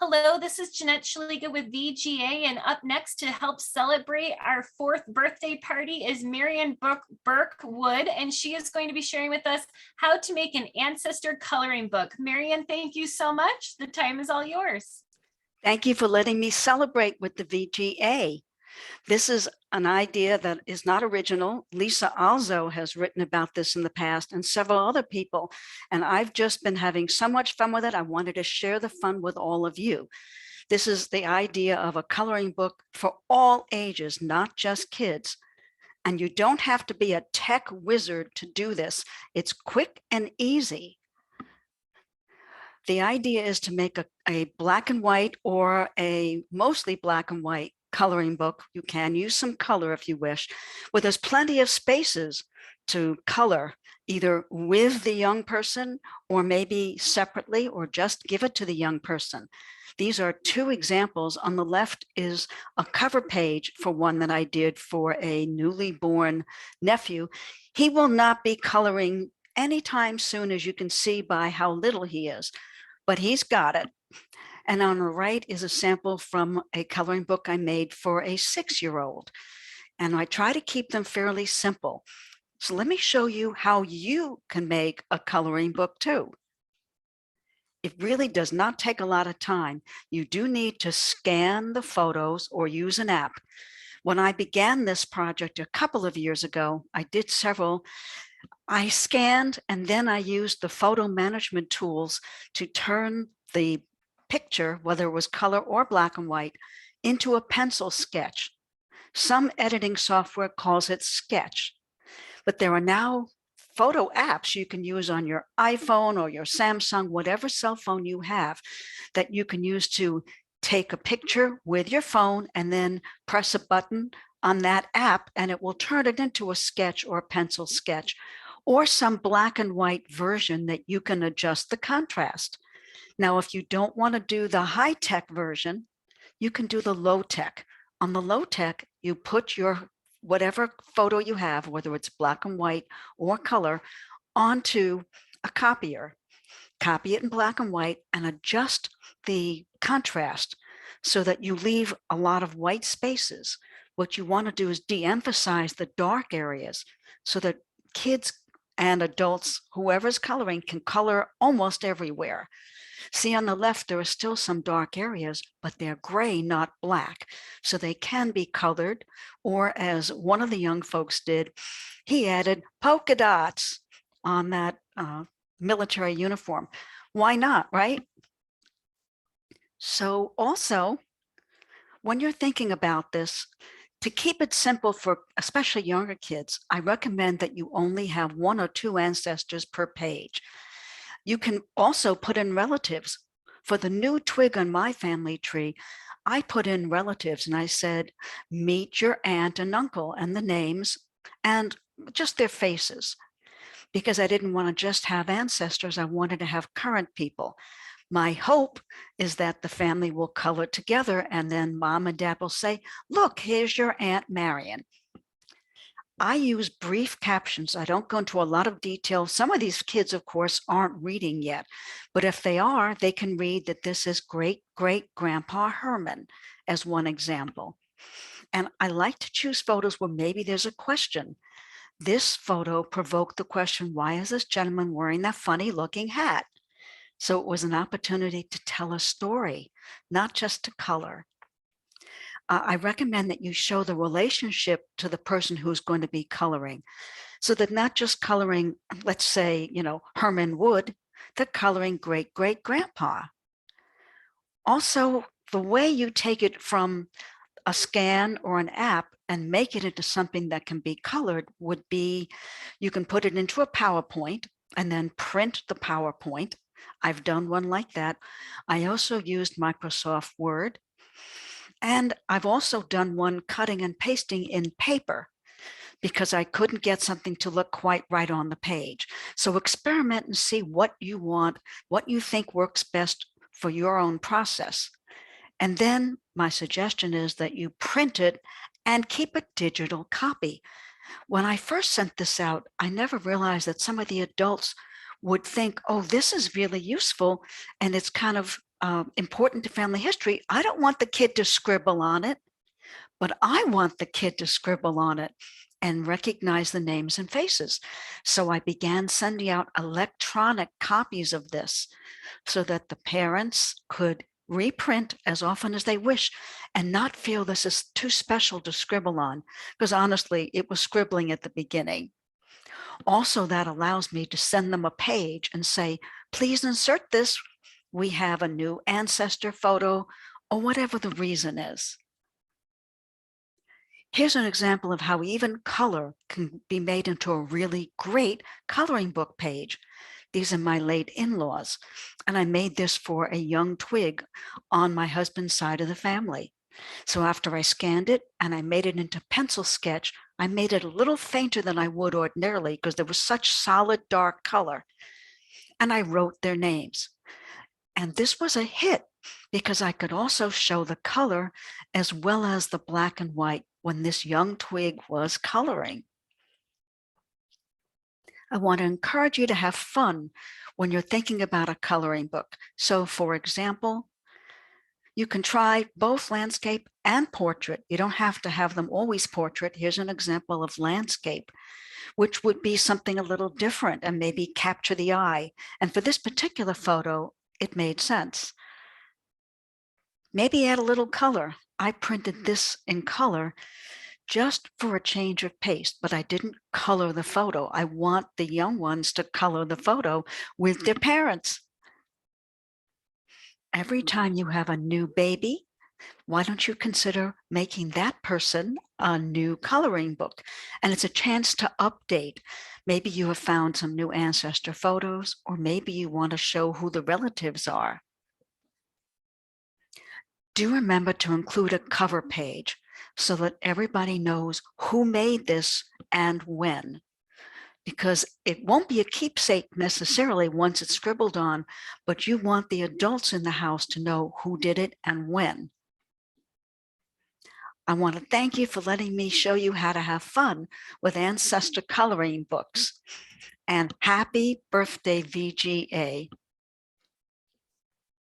Hello, this is Jeanette Shaliga with VGA, and up next to help celebrate our 4th birthday party is Marian Burk Wood, and she is going to be sharing with us how to make an Ancestor coloring book. Marian, thank you so much. The time is all yours. Thank you for letting me celebrate with the VGA. This is an idea that is not original. Lisa Alzo has written about this in the past and several other people, and I've just been having so much fun with it. I wanted to share the fun with all of you. This is the idea of a coloring book for all ages, not just kids. And you don't have to be a tech wizard to do this. It's quick and easy. The idea is to make a black and white or a mostly black and white coloring book. You can use some color if you wish, where there's plenty of spaces to color either with the young person or maybe separately, or just give it to the young person. These are 2 examples. On the left is a cover page for one that I did for a newly born nephew. He will not be coloring anytime soon, as you can see by how little he is, but he's got it. And on the right is a sample from a coloring book I made for a 6-year-old. And I try to keep them fairly simple. So let me show you how you can make a coloring book too. It really does not take a lot of time. You do need to scan the photos or use an app. When I began this project a couple of years ago, I did several. I scanned and then I used the photo management tools to turn the picture, whether it was color or black and white, into a pencil sketch. Some editing software calls it Sketch, but there are now photo apps you can use on your iPhone or your Samsung, whatever cell phone you have, that you can use to take a picture with your phone and then press a button on that app and it will turn it into a sketch or a pencil sketch, or some black and white version that you can adjust the contrast. Now, if you don't want to do the high-tech version, you can do the low-tech. On the low-tech, you put your whatever photo you have, whether it's black and white or color, onto a copier. Copy it in black and white and adjust the contrast so that you leave a lot of white spaces. What you want to do is de-emphasize the dark areas so that kids and adults, whoever's coloring, can color almost everywhere. See, on the left, there are still some dark areas, but they're gray, not black. So they can be colored, or as one of the young folks did, he added polka dots on that military uniform. Why not, right? So also, when you're thinking about this, to keep it simple for especially younger kids, I recommend that you only have 1 or 2 ancestors per page. You can also put in relatives. For the new twig on my family tree, I put in relatives and I said, meet your aunt and uncle, and the names and just their faces, because I didn't want to just have ancestors. I wanted to have current people. My hope is that the family will color together and then mom and dad will say, look, here's your Aunt Marian. I use brief captions. I don't go into a lot of detail. Some of these kids, of course, aren't reading yet, but if they are, they can read that this is great-great-grandpa Herman as one example. And I like to choose photos where maybe there's a question. This photo provoked the question, why is this gentleman wearing that funny looking hat? So it was an opportunity to tell a story, not just to color. I recommend that you show the relationship to the person who's going to be coloring, so that not just coloring, let's say, Herman Wood, they're coloring great-great-grandpa. Also, the way you take it from a scan or an app and make it into something that can be colored would be, you can put it into a PowerPoint and then print the PowerPoint. I've done one like that. I also used Microsoft Word. And I've also done one cutting and pasting in paper because I couldn't get something to look quite right on the page. So experiment and see what you want, what you think works best for your own process. And then my suggestion is that you print it and keep a digital copy. When I first sent this out, I never realized that some of the adults would think, oh, this is really useful, and it's kind of important to family history, I don't want the kid to scribble on it, but I want the kid to scribble on it and recognize the names and faces. So I began sending out electronic copies of this so that the parents could reprint as often as they wish and not feel this is too special to scribble on, because honestly, it was scribbling at the beginning. Also, that allows me to send them a page and say, please insert this. We have a new ancestor photo, or whatever the reason is. Here's an example of how even color can be made into a really great coloring book page. These are my late in-laws, and I made this for a young twig on my husband's side of the family. So after I scanned it and I made it into pencil sketch, I made it a little fainter than I would ordinarily because there was such solid dark color. And I wrote their names. And this was a hit because I could also show the color as well as the black and white when this young twig was coloring. I want to encourage you to have fun when you're thinking about a coloring book. So for example, you can try both landscape and portrait. You don't have to have them always portrait. Here's an example of landscape, which would be something a little different and maybe capture the eye. And for this particular photo, it made sense. Maybe add a little color. I printed this in color just for a change of pace, but I didn't color the photo. I want the young ones to color the photo with their parents. Every time you have a new baby, why don't you consider making that person a new coloring book? And it's a chance to update. Maybe you have found some new ancestor photos, or maybe you want to show who the relatives are. Do remember to include a cover page so that everybody knows who made this and when, because it won't be a keepsake necessarily once it's scribbled on, but you want the adults in the house to know who did it and when. I want to thank you for letting me show you how to have fun with ancestor coloring books. And happy birthday, VGA.